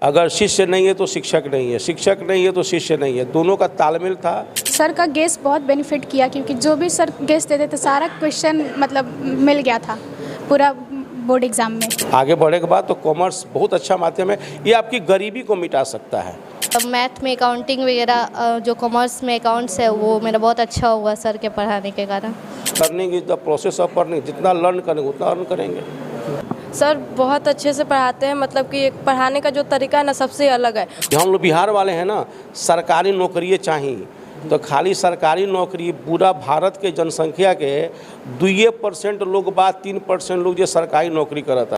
अगर शिष्य नहीं है तो शिक्षक नहीं है, शिक्षक नहीं है तो शिष्य नहीं है, दोनों का तालमेल था। सर का गेस बहुत बेनिफिट किया क्योंकि जो भी सर गेस देते थे सारा क्वेश्चन मतलब मिल गया था पूरा बोर्ड एग्जाम में। आगे बढ़े के बाद तो कॉमर्स बहुत अच्छा माध्यम है, ये आपकी गरीबी को मिटा सकता है। मैथ में अकाउंटिंग वगैरह जो कॉमर्स में अकाउंट्स है वो मेरा बहुत अच्छा हुआ सर के पढ़ाने के कारण। Learning is the process of earning, जितना लर्न करेंगे उतना अर्न करेंगे। सर बहुत अच्छे से पढ़ाते हैं, मतलब कि एक पढ़ाने का जो तरीका है ना सबसे अलग है। हम लोग बिहार वाले हैं ना, सरकारी नौकरी चाहिए, तो खाली सरकारी नौकरी पूरा भारत के जनसंख्या के 2% लोग बाद 3% लोग जो सरकारी नौकरी करता।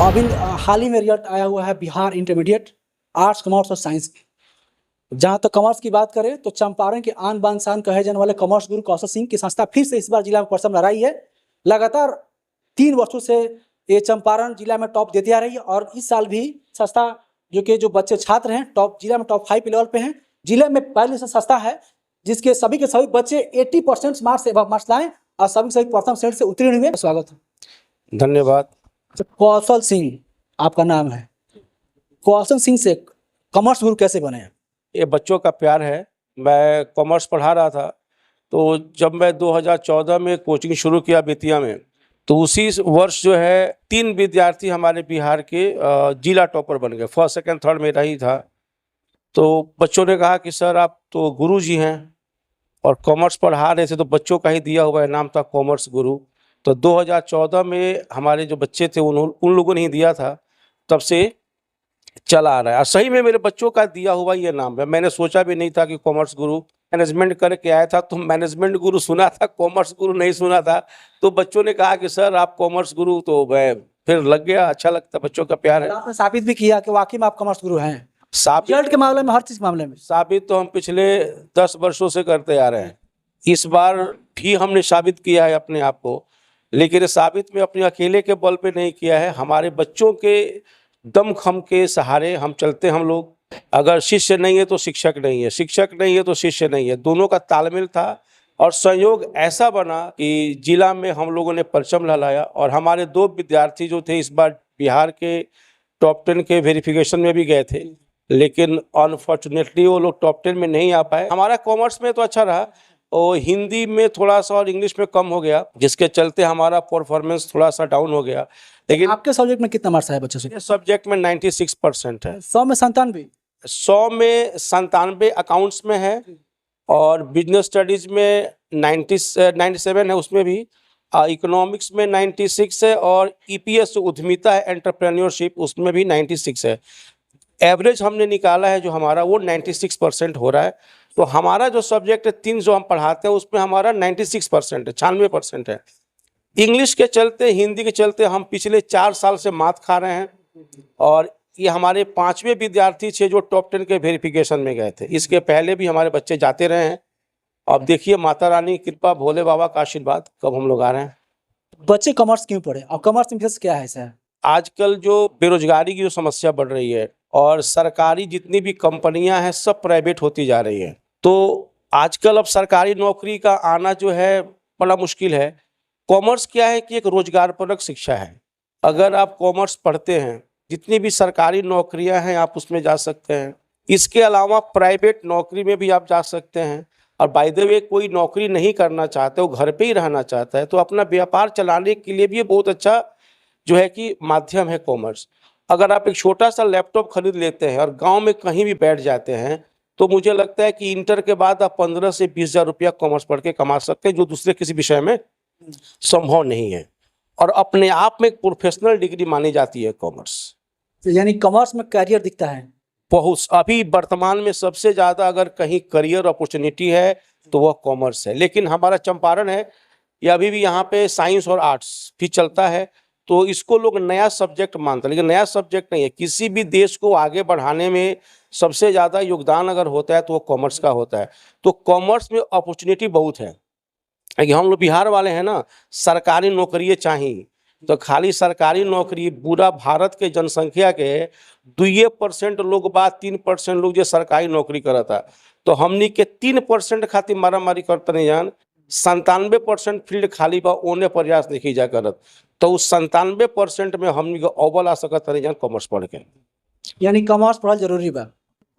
अभी हाल ही में रिजल्ट आया हुआ है बिहार इंटरमीडिएट आर्ट्स कॉमर्स और साइंस की। जहाँ तक कॉमर्स की बात करें तो चंपारण के आन बान शान कहे जाने वाले कॉमर्स गुरु कौशल सिंह की संस्था फिर से इस बार जिला में परचम लहराई है। लगातार 3 वर्षों से ये चंपारण जिला में टॉप देती आ रही है और इस साल भी संस्था जो बच्चे छात्र हैं टॉप जिला में टॉप 5 लेवल पे हैं। जिले में पहले से संस्था है जिसके सभी के सभी बच्चे 80% मार्क्स से मार्क्स लाए और सभी प्रथम श्रेणी से उत्तीर्ण हुए। स्वागत है। धन्यवाद। कौशल सिंह आपका नाम है, कौशल सिंह से कॉमर्स गुरु कैसे बने हैं? ये बच्चों का प्यार है। मैं कॉमर्स पढ़ा रहा था, तो जब मैं 2014 में कोचिंग शुरू किया बेतिया में, तो उसी वर्ष जो है 3 विद्यार्थी हमारे बिहार के जिला टॉपर बन गए। फर्स्ट सेकंड थर्ड मेरा ही था। तो बच्चों ने कहा कि सर आप तो गुरु जी हैं और कॉमर्स पढ़ा रहे थे, तो बच्चों का ही दिया हुआ नाम था कॉमर्स गुरु। तो 2014 में हमारे जो बच्चे थे उन लोगों ने ही दिया था, तब से चला आ रहा है। और सही में मेरे बच्चों का दिया हुआ ये नाम है। मैंने सोचा भी नहीं था कि कॉमर्स गुरु, मैनेजमेंट करके आया था तो मैनेजमेंट गुरु सुना था, कॉमर्स गुरु नहीं सुना था। तो बच्चों ने कहा कि सर आप कॉमर्स गुरु, तो मैं फिर लग गया। अच्छा लगता, बच्चों का प्यार है। आपने साबित भी किया कि वाकई में आप कॉमर्स गुरु हैं। रिजल्ट के मामले में, हर चीज के मामले में साबित तो हम पिछले 10 वर्षों से करते आ रहे हैं। इस बार भी हमने साबित किया है अपने आप को, लेकिन साबित में अपने अकेले के बल पे नहीं किया है। हमारे बच्चों के दमखम के सहारे हम चलते। हम लोग, अगर शिष्य नहीं है तो शिक्षक नहीं है, शिक्षक नहीं है तो शिष्य नहीं है, दोनों का तालमेल था और संयोग ऐसा बना कि जिला में हम लोगों ने परचम लहराया। और हमारे 2 विद्यार्थी जो थे इस बार बिहार के टॉप 10 के वेरिफिकेशन में भी गए थे, लेकिन अनफॉर्चुनेटली वो लोग टॉप 10 में नहीं आ पाए। हमारा कॉमर्स में तो अच्छा रहा और हिंदी में थोड़ा सा और इंग्लिश में कम हो गया, जिसके चलते हमारा परफॉर्मेंस थोड़ा सा डाउन हो गया। लेकिन आपके सब्जेक्ट में कितना मार्क्स आया बच्चों से? सब्जेक्ट में 96% है। 100 में 97? 100 में 97 अकाउंट्स में है और बिजनेस स्टडीज में 97 है, उसमें भी इकोनॉमिक्स में 96 है और ईपीएस उद्यमिता है, एंटरप्रेन्योरशिप, उसमें भी 96 है। एवरेज हमने निकाला है जो हमारा, वो 96% हो रहा है। तो हमारा जो सब्जेक्ट है 3 जो हम पढ़ाते हैं उसमें हमारा 96% है, 96% है। इंग्लिश के चलते, हिंदी के चलते हम पिछले 4 साल से मात खा रहे हैं और ये हमारे 5वें विद्यार्थी थे जो टॉप 10 के वेरिफिकेशन में गए थे। इसके पहले भी हमारे बच्चे जाते रहे हैं। अब देखिए माता रानी की कृपा, भोले बाबा का आशीर्वाद, कब हम लोग आ रहे हैं। बच्चे कॉमर्स क्यों पढ़े और कॉमर्स में क्या है सर? आजकल जो बेरोजगारी की जो समस्या बढ़ रही है और सरकारी जितनी भी कंपनियां हैं सब प्राइवेट होती जा रही है, तो आजकल अब सरकारी नौकरी का आना जो है बड़ा मुश्किल है। कॉमर्स क्या है कि एक रोजगारपरक शिक्षा है। अगर आप कॉमर्स पढ़ते हैं, जितनी भी सरकारी नौकरियां हैं आप उसमें जा सकते हैं। इसके अलावा प्राइवेट नौकरी में भी आप जा सकते हैं। और बाय द वे कोई नौकरी नहीं करना चाहते, वो घर पे ही रहना चाहता है, तो अपना व्यापार चलाने के लिए भी ये बहुत अच्छा जो है कि माध्यम है कॉमर्स। अगर आप एक छोटा सा लैपटॉप खरीद लेते हैं और गाँव में कहीं भी बैठ जाते हैं, तो मुझे लगता है कि इंटर के बाद आप 15 से 20 हज़ार रुपया कॉमर्स पढ़ के कमा सकते हैं, जो दूसरे किसी विषय में संभव नहीं है। और अपने आप में एक प्रोफेशनल डिग्री मानी जाती है कॉमर्स। यानी कॉमर्स में करियर दिखता है बहुत। अभी वर्तमान में सबसे ज़्यादा अगर कहीं करियर अपॉर्चुनिटी है तो वह कॉमर्स है। लेकिन हमारा चंपारण है, ये अभी भी यहाँ पे साइंस और आर्ट्स भी चलता है, तो इसको लोग नया सब्जेक्ट मानते हैं, लेकिन नया सब्जेक्ट नहीं है। किसी भी देश को आगे बढ़ाने में सबसे ज़्यादा योगदान अगर होता है तो वो कॉमर्स का होता है। तो कॉमर्स में अपॉर्चुनिटी बहुत है। हम लोग बिहार वाले हैं ना, सरकारी नौकरी चाहिए, तो खाली सरकारी नौकरी पूरा भारत के जनसंख्या के 2% लोग बाद 3% लोग जो सरकारी नौकरी करता, तो हमनी के 3% खातिर मारा मारी करते नहीं जान। 97% फील्ड खाली बा, ओने प्रयास नहीं जा करत, तो उस 97% में हमनी के अव्वल आ सकत नहीं जान कॉमर्स पढ़ के। यानी कॉमर्स पढ़ल जरूरी बा।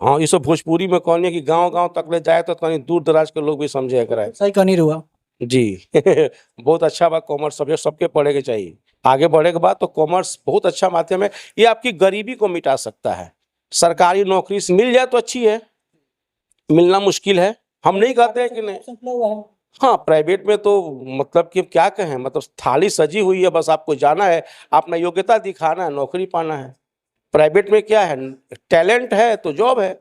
हाँ ये सब भोजपुरी में कहनी है कि गांव गांव तक ले जाए तो कहीं दूर दराज के लोग भी समझे कराए सही कहनी रुआ। जी बहुत अच्छा बात, कॉमर्स सब्जेक्ट सबके पढ़े के चाहिए। आगे बढ़े के बाद तो कॉमर्स बहुत अच्छा माध्यम है, ये आपकी गरीबी को मिटा सकता है। सरकारी नौकरी से मिल जाए तो अच्छी है, मिलना मुश्किल है, हम नहीं कहते हैं कि नहीं। हाँ प्राइवेट में तो मतलब कि क्या कहें, मतलब थाली सजी हुई है, बस आपको जाना है, अपना योग्यता दिखाना है, नौकरी पाना है। प्राइवेट में क्या है, टैलेंट है तो जॉब है,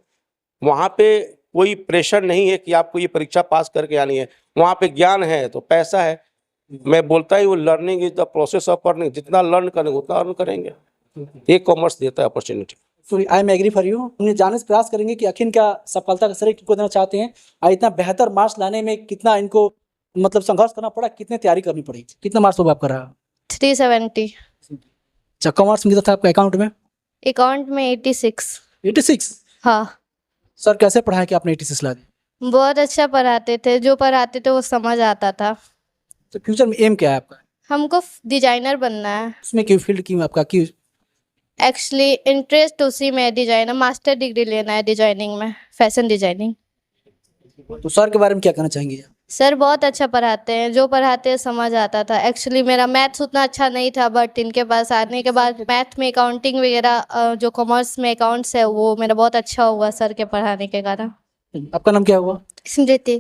वहाँ पे कोई प्रेशर नहीं है कि आपको ये परीक्षा पास करके आनी है, वहाँ पे ज्ञान है तो पैसा है। मैं बोलता ही वो learning is the process of earning, जितना लर्न करेंगे उतना अर्न करेंगे, ये कॉमर्स देता है opportunity. I am agree for you. उन्हें जानने से प्रयास करेंगे कि आखिर क्या सफलता का श्रेय किनको देना चाहते हैं और इतना बेहतर मार्क्स लाने में कितना इनको मतलब संघर्ष करना पड़ा, कितनी तैयारी करनी पड़ी। कितना मार्क्स होगा आपका रहा? 370। अच्छा कॉमर्स में कितना था आपका अकाउंट में? अकाउंट में 86। 86। हाँ सर कैसे पढ़ाया कि आपने 86 ला दी? बहुत अच्छा पढ़ाते थे, जो पढ़ाते थे वो समझ आता था। तो फ्यूचर में एम क्या है आपका? हमको डिजाइनर बनना है। उसमें क्यों फील्ड की आपका क्यों? एक्चुअली इंटरेस्ट उसी में है, डिजाइनर, मास्टर डिग्री लेना है डिजाइनिंग में, फैशन डिजाइनिंग। तो सर के बारे में क्या कहना चाहेंगे? सर बहुत अच्छा पढ़ाते हैं, जो पढ़ाते हैं समझ आता था। एक्चुअली मेरा मैथ्स उतना अच्छा नहीं था, बट इनके पास आने के बाद मैथ में अकाउंटिंग वगैरह जो कॉमर्स में अकाउंट्स है वो मेरा बहुत अच्छा हुआ सर के पढ़ाने के कारण। आपका नाम क्या हुआ? स्मृति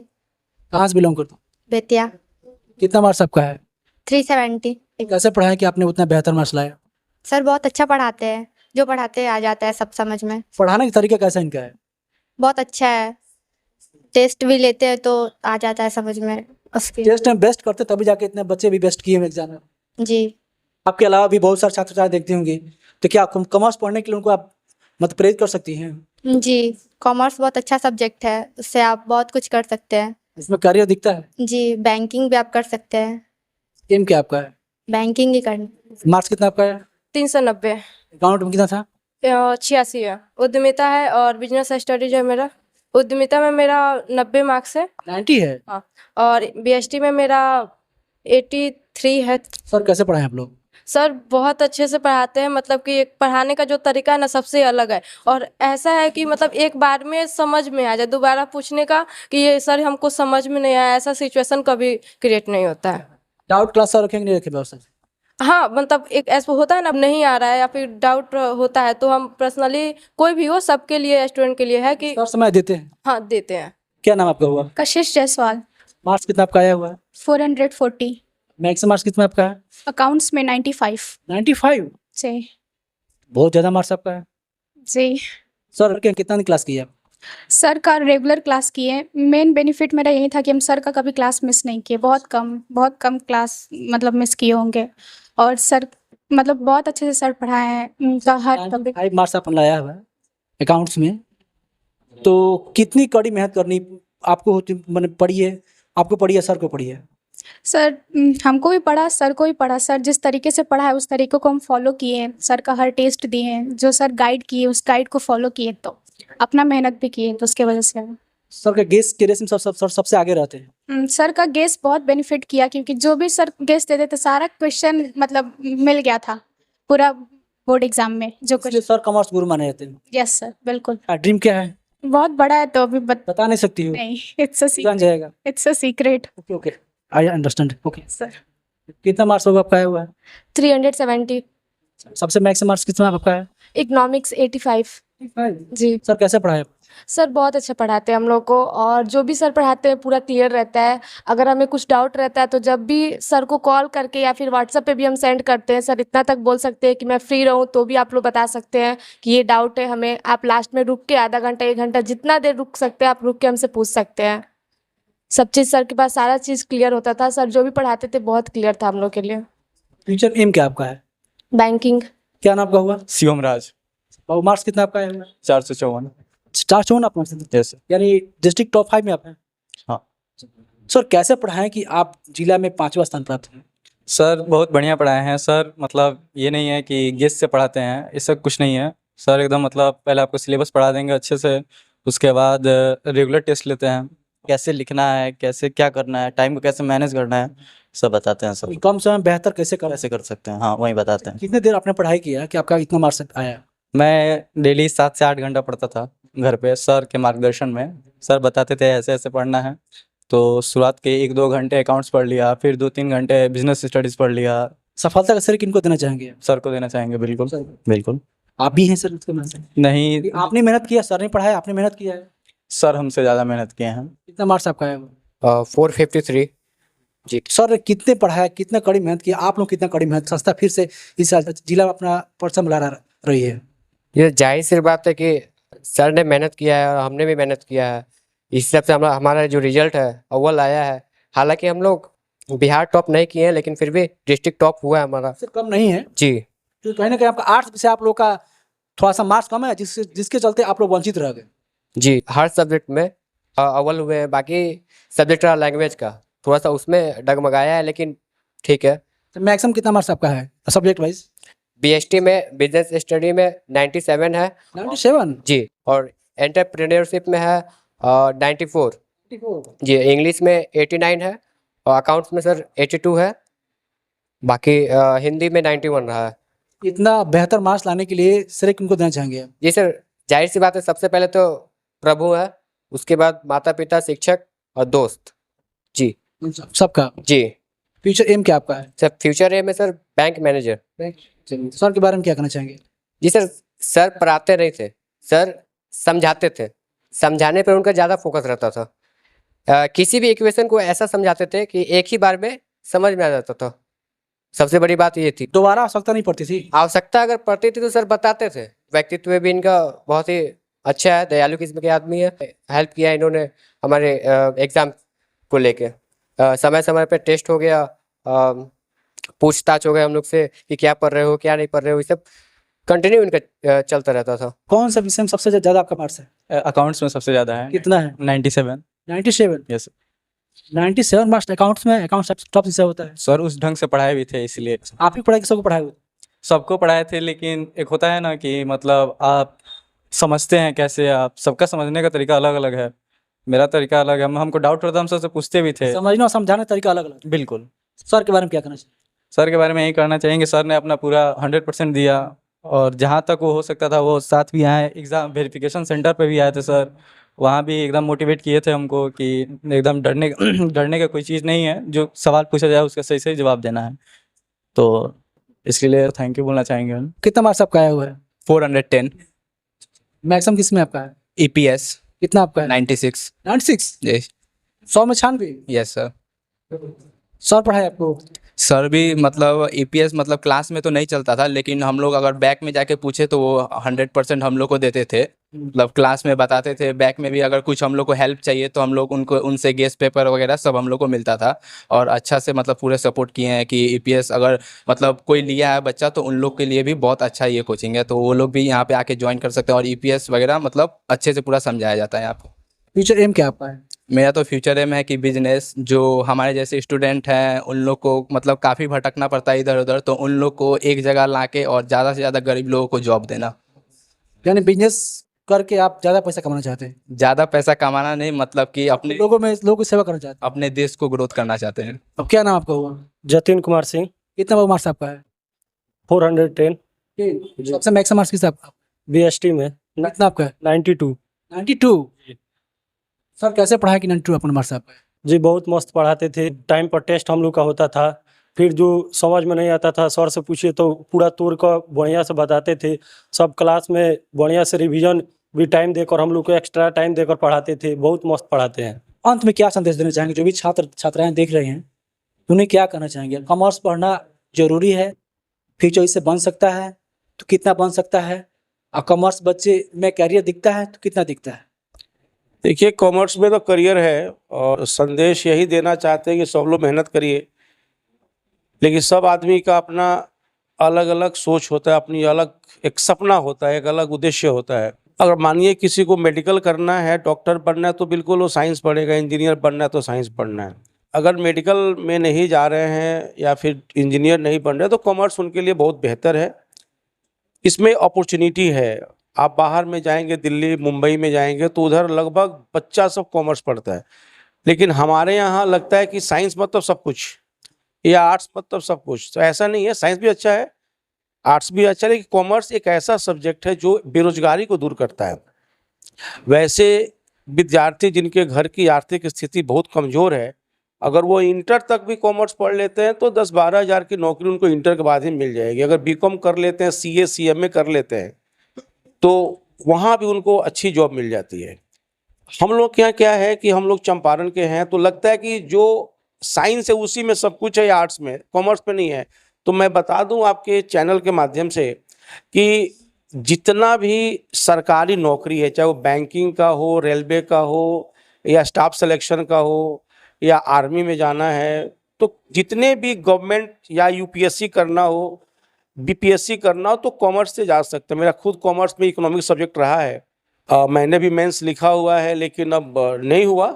कहाँ से बिलोंग करते हो? बेतिया। कितना मार्क्स आपका है? 370। कैसे पढ़ाया कि आपने उतना बेहतर मार्क्स लाया? सर बहुत अच्छा पढ़ाते हैं, जो पढ़ाते हैं आ जाता है सब समझ में। पढ़ाने का तरीका कैसा इनका है? बहुत अच्छा है, टेस्ट भी लेते हैं तो आ जाता है समझ में उसके। टेस्ट में बेस्ट करते तभी जाके इतने बच्चे भी बेस्ट किए एग्जाम में। जी। आपके अलावा भी बहुत सारे छात्र छात्रा देखते होंगे, तो क्या कॉमर्स पढ़ने के लिए उनको आप मतलब प्रेरित कर सकती हैं? जी कॉमर्स बहुत अच्छा सब्जेक्ट है, उससे आप बहुत कुछ कर सकते हैं। इसमें करियर दिखता है? जी बैंकिंग भी आप कर सकते हैं। एम क्या आपका है? बैंकिंग ही करना। मार्क्स कितना आपका है? 390। अकाउंट में कितना था? 86 है। उद्यमिता है और बिजनेस स्टडीज है मेरा। उद्यमिता में मेरा 90 मार्क्स है। 90 है? हाँ, और बीएसटी में मेरा 83 है। सर कैसे पढ़ाएं आप लोग? सर बहुत अच्छे से पढ़ाते हैं, मतलब कि एक पढ़ाने का जो तरीका है ना सबसे अलग है, और ऐसा है कि मतलब एक बार में समझ में आ जाए, दोबारा पूछने का कि ये सर हमको समझ में नहीं आया, ऐसा सिचुएशन कभी क्रिएट नहीं होता है। डाउट क्लास सर रखेंगे नहीं रखे व्यवस्था? हाँ मतलब एक ऐसा होता है ना, नहीं आ रहा है या फिर डाउट होता है तो हम पर्सनली, कोई भी हो, सबके लिए, स्टूडेंट के लिए है कि सर समय देते हैं? हाँ देते हैं। क्या नाम आपका हुआ? कशिश जायसवाल। मार्क्स कितना आपका आया हुआ है? 440। मैक्सिमम मार्क्स कितना आपका है? अकाउंट्स में 95। 95? जी। बहुत ज़्यादा मार्क्स आपका है। जी सर कितना क्लास किया? सर का रेगुलर क्लास किए। मेन बेनिफिट मेरा यही था कि हम सर का कभी क्लास मिस नहीं किए, बहुत कम क्लास मतलब मिस किए होंगे। और सर मतलब बहुत अच्छे से सर पढ़ाए हैं, उनका हर टॉपिक। 5 मार्क्स आपने लाया हुआ है अकाउंट्स में, तो कितनी कड़ी मेहनत करनी आपको होती मैंने पड़ी है? आपको पड़ी है, सर को पड़ी है? सर हमको भी पढ़ा, सर को भी पढ़ा। सर जिस तरीके से पढ़ा है उस तरीके को हम फॉलो किए हैं, सर का हर टेस्ट दिए हैं, जो सर गाइड किए उस गाइड को फॉलो किए, तो अपना मेहनत भी किए, तो उसके वजह से सर का गेस के रेस में सबसे आगे रहते हैं। सर का गेस बहुत बेनिफिट किया, क्योंकि जो भी सर गेस देते थे सारा क्वेश्चन मतलब मिल गया था पूरा बोर्ड एग्जाम में जो इसलिए सर कॉमर्स गुरु माने जाते हैं। यस सर बिल्कुल। ड्रीम क्या है? बहुत बड़ा है तो अभी बता नहीं सकती हो? नहीं, इट्स जान जाएगा। A secret. Okay okay, I understand. Okay sir कितना मार्क्स होगा आपका आया हुआ है? 370। सबसे मैक्सिमम मार्क्स कितना आपका है? इकोनॉमिक्स 85। जी। सर कैसे पढ़ाया? सर बहुत अच्छा पढ़ाते हैं हम लोग को, और जो भी सर पढ़ाते हैं पूरा क्लियर रहता है। अगर हमें कुछ डाउट रहता है तो जब भी सर को कॉल करके या फिर व्हाट्सएप पे भी हम सेंड करते हैं, सर इतना तक बोल सकते हैं कि मैं फ्री रहूँ तो भी आप लोग बता सकते हैं कि ये डाउट है हमें, आप लास्ट में रुक के आधा घंटा 1 घंटा जितना देर रुक सकते हैं आप रुक के हमसे पूछ सकते हैं। सब चीज़ सर के पास सारा चीज़ क्लियर होता था, सर जो भी पढ़ाते थे बहुत क्लियर था हम लोग के लिए। फ्यूचर एम क्या आपका है? बैंकिंग। क्या नाम आपका हुआ? शिवम राज। और मार्क्स कितना आपका आया हुआ? 454। 454 आप मार्क्स? यस। यानी डिस्ट्रिक्ट टॉप 5 में आप हैं? हाँ। सर कैसे पढ़ाएं कि आप जिला में 5वां स्थान प्राप्त हैं? सर बहुत बढ़िया पढ़ाए हैं सर, मतलब ये नहीं है कि गेस से पढ़ाते हैं, इससे कुछ नहीं है सर। एकदम मतलब पहले आपको सिलेबस पढ़ा देंगे अच्छे से, उसके बाद रेगुलर टेस्ट लेते हैं, कैसे लिखना है, कैसे क्या करना है, टाइम को कैसे मैनेज करना है, सब बताते हैं सर। कम समय में बेहतर कैसे कर कैसे कर सकते हैं, हाँ वही बताते हैं। कितने देर आपने पढ़ाई किया कि आपका इतना मार्क्स आया? मैं डेली 7 से 8 घंटा पढ़ता था घर पे सर के मार्गदर्शन में। सर बताते थे ऐसे ऐसे पढ़ना है, तो शुरुआत के 1-2 घंटे अकाउंट्स पढ़ लिया, फिर 2-3 घंटे बिजनेस स्टडीज़ पढ़ लिया। सफलता का श्रेय किनको देना चाहेंगे? सर को देना चाहेंगे, बिल्कुल बिल्कुल। आप भी हैं सर उसके में से? नहीं, आपने मेहनत किया, सर ने पढ़ाया, आपने मेहनत किया है। सर हमसे ज़्यादा मेहनत किए हैं। कितना मार्क्स आपका है? 453 जी। सर ने कितने पढ़ाया, कितना कड़ी मेहनत किया, आप लोग कितना कड़ी मेहनत, संस्था फिर से इस जिला में अपना परचम लहरा रही है। ये जाहिर सी बात है कि सर ने मेहनत किया है और हमने भी मेहनत किया है। इस हिसाब से हमारा जो रिजल्ट है अव्वल आया है। हालांकि हम लोग बिहार टॉप नहीं किए हैं, लेकिन फिर भी डिस्ट्रिक्ट टॉप हुआ है हमारा। इससे कम नहीं है जी तो कहीं ना कहीं आपका आर्ट्स से आप लोग का थोड़ा सा मार्क्स कम है, जिसके चलते आप लोग वंचित रह गए। जी, हर सब्जेक्ट में अव्वल हुए हैं। बाकी सब्जेक्ट रहा लैंग्वेज का, थोड़ा सा उसमें डगमगाया है, लेकिन ठीक है। तो मैक्सिमम कितना मार्क्स आपका है सब्जेक्ट वाइज? बीएसटी में बिजनेस स्टडी में 97 है 97 जी, और एंटरप्रेन्योरशिप में है 94 जी। इंग्लिश में 89 है और अकाउंट्स में सर 82 है। बाकी हिंदी में 91 रहा है। इतना बेहतर मार्क्स लाने के लिए श्रेय किनको देना चाहेंगे आप? जी सर, जाहिर सी बात है, सबसे पहले तो प्रभु है, उसके बाद माता पिता, शिक्षक और दोस्त जी। सबका जी फ्यूचर एम क्या आपका है? सर, फ्यूचर एम है सर बैंक मैनेजर। सर के बारे में क्या कहना चाहेंगे? जी सर, सर पढ़ाते नहीं थे, सर समझाते थे। समझाने पर उनका ज़्यादा फोकस रहता था। किसी भी इक्वेशन को ऐसा समझाते थे कि एक ही बार में समझ में आ जाता था। सबसे बड़ी बात ये थी। दोबारा आवश्यकता नहीं पड़ती थी? आवश्यकता अगर पड़ती थी तो सर बताते थे। व्यक्तित्व भी इनका बहुत ही अच्छा है, दयालु किस्म के आदमी है। हेल्प किया इन्होंने हमारे एग्ज़ाम को लेके। समय समय पे टेस्ट हो गया, पूछताछ हो गया हम लोग से कि क्या पढ़ रहे हो, क्या नहीं पढ़ रहे हो, ये सब कंटिन्यू इनका चलता रहता था। कौन सा विषय में सबसे ज़्यादा आपका मार्क्स है? अकाउंट्स में सबसे ज़्यादा है, कितना है? 97। 97? यस 97 मार्क्स अकाउंट्स में। अकाउंट्स टॉप विषय होता है। सर, उस ढंग से पढ़ाए भी थे, इसलिए आप ही पढ़ाई कि सबको पढ़ाए हुए? सबको पढ़ाए थे। लेकिन एक होता है ना कि मतलब आप समझते हैं कैसे, आप सबका समझने का तरीका अलग अलग है। मेरा तरीका अलग है, हमको डाउट होता है, हम सबसे पूछते भी थे। समझना और समझाने का तरीका अलग अलग। बिल्कुल। सर के बारे में क्या कहना चाहिए? सर के बारे में यही कहना चाहेंगे, सर ने अपना पूरा 100% दिया, और जहाँ तक वो हो सकता था वो साथ भी आए। एग्ज़ाम वेरिफिकेशन सेंटर पे भी आए थे सर, वहाँ भी एकदम मोटिवेट किए थे हमको कि एकदम डरने डरने का कोई चीज़ नहीं है, जो सवाल पूछा जाए उसका सही सही जवाब देना है। तो इसके लिए थैंक यू बोलना चाहेंगे हम। कितना मार्क्स आपका आया हुआ है? 410 मैक्सिमम किस में आपका है? EPS कितना आपका है? 96 96? जी 100 में 96? Yes sir. सर पढ़ाए आपको? सर भी मतलब EPS मतलब क्लास में तो नहीं चलता था, लेकिन हम लोग अगर बैक में जाके पूछे तो वो 100% हम लोग को देते थे। मतलब क्लास में बताते थे, बैक में भी अगर कुछ हम लोग को हेल्प चाहिए तो हम लोग उनसे गेस्ट पेपर वगैरह सब हम लोग को मिलता था। और अच्छा से मतलब पूरे सपोर्ट किए हैं कि EPS अगर मतलब कोई लिया है बच्चा तो उन लोग के लिए भी बहुत अच्छा ये कोचिंग है, तो वो लोग भी यहाँ पे आके ज्वाइन कर सकते हैं। और EPS वगैरह मतलब अच्छे से पूरा समझाया जाता है आपको। फ्यूचर एम क्या आपका है? मेरा तो फ्यूचर एम है कि बिजनेस, जो हमारे जैसे स्टूडेंट हैं उन लोग को मतलब काफ़ी भटकना पड़ता है इधर उधर, तो उन लोग को एक जगह लाके और ज़्यादा से ज़्यादा गरीब लोगों को जॉब देना। यानी बिजनेस करके आप ज़्यादा पैसा कमाना चाहते हैं? ज़्यादा पैसा कमाना नहीं, मतलब कि अपने लोगों की सेवा करना चाहते हैं। अपने देश को ग्रोथ करना चाहते हैं। अब क्या नाम आपका हुआ? जतिन कुमार सिंह। कितना मार्क्स आपका है? 410 सबसे मैक्सिमम मार्क्स किस आपका? BST में कितना आपका है? 92। 92? सर कैसे पढ़ाया कि 92 अपना मार्क्स आपका है? जी बहुत मस्त पढ़ाते थे। टाइम पर टेस्ट हम लोग का होता था, फिर जो समझ में नहीं आता था सर से पूछिए तो पूरा तोड़ कर बढ़िया से बताते थे। सब क्लास में बढ़िया से रिवीजन भी टाइम देकर हम लोग को एक्स्ट्रा टाइम देकर पढ़ाते थे। बहुत मस्त पढ़ाते हैं। अंत में क्या संदेश देना चाहेंगे जो भी छात्र छात्राएं देख रहे हैं, उन्हें क्या कहना चाहेंगे? कॉमर्स पढ़ना जरूरी है, फ्यूचर इससे बन सकता है तो कितना बन सकता है, और कॉमर्स बच्चे में कैरियर दिखता है तो कितना दिखता है? देखिए, कॉमर्स में तो करियर है, और संदेश यही देना चाहते हैं कि सब लोग मेहनत करिए। लेकिन सब आदमी का अपना अलग अलग सोच होता है, अपनी अलग एक सपना होता है, एक अलग उद्देश्य होता है। अगर मानिए किसी को मेडिकल करना है, डॉक्टर बनना है, तो बिल्कुल वो साइंस पढ़ेगा। इंजीनियर बनना है तो साइंस पढ़ना है। अगर मेडिकल में नहीं जा रहे हैं या फिर इंजीनियर नहीं बन रहे तो कॉमर्स उनके लिए बहुत बेहतर है। इसमें अपॉर्चुनिटी है। आप बाहर में जाएंगे, दिल्ली मुंबई में जाएंगे तो उधर लगभग बच्चा सब कॉमर्स पढ़ता है। लेकिन हमारे यहाँ लगता है कि साइंस मतलब सब कुछ या आर्ट्स मतलब सब कुछ, तो ऐसा नहीं है। साइंस भी अच्छा है, आर्ट्स भी अच्छा, लेकिन कॉमर्स एक ऐसा सब्जेक्ट है जो बेरोजगारी को दूर करता है। वैसे विद्यार्थी जिनके घर की आर्थिक स्थिति बहुत कमज़ोर है, अगर वो इंटर तक भी कॉमर्स पढ़ लेते हैं तो 10-12 हज़ार की नौकरी उनको इंटर के बाद ही मिल जाएगी। अगर बीकॉम कर लेते हैं, सीए सीएमए कर लेते हैं तो वहाँ भी उनको अच्छी जॉब मिल जाती है। हम लोग के यहाँ क्या है कि हम लोग चंपारण के हैं, तो लगता है कि जो साइंस है उसी में सब कुछ है, आर्ट्स में, कॉमर्स में नहीं है। तो मैं बता दूं आपके चैनल के माध्यम से कि जितना भी सरकारी नौकरी है, चाहे वो बैंकिंग का हो, रेलवे का हो, या स्टाफ सिलेक्शन का हो, या आर्मी में जाना है, तो जितने भी गवर्नमेंट या यूपीएससी करना हो, बीपीएससी करना हो, तो कॉमर्स से जा सकते हैं। मेरा खुद कॉमर्स में इकोनॉमिक्स सब्जेक्ट रहा है। मैंने भी मेंस लिखा हुआ है, लेकिन अब नहीं हुआ,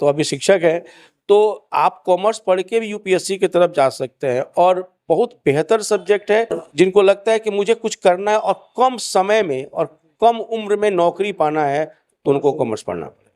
तो अभी शिक्षक है। तो आप कॉमर्स पढ़ के भी यूपीएससी की तरफ जा सकते हैं और बहुत बेहतर सब्जेक्ट है। जिनको लगता है कि मुझे कुछ करना है और कम समय में और कम उम्र में नौकरी पाना है, तो उनको कॉमर्स पढ़ना पड़ेगा।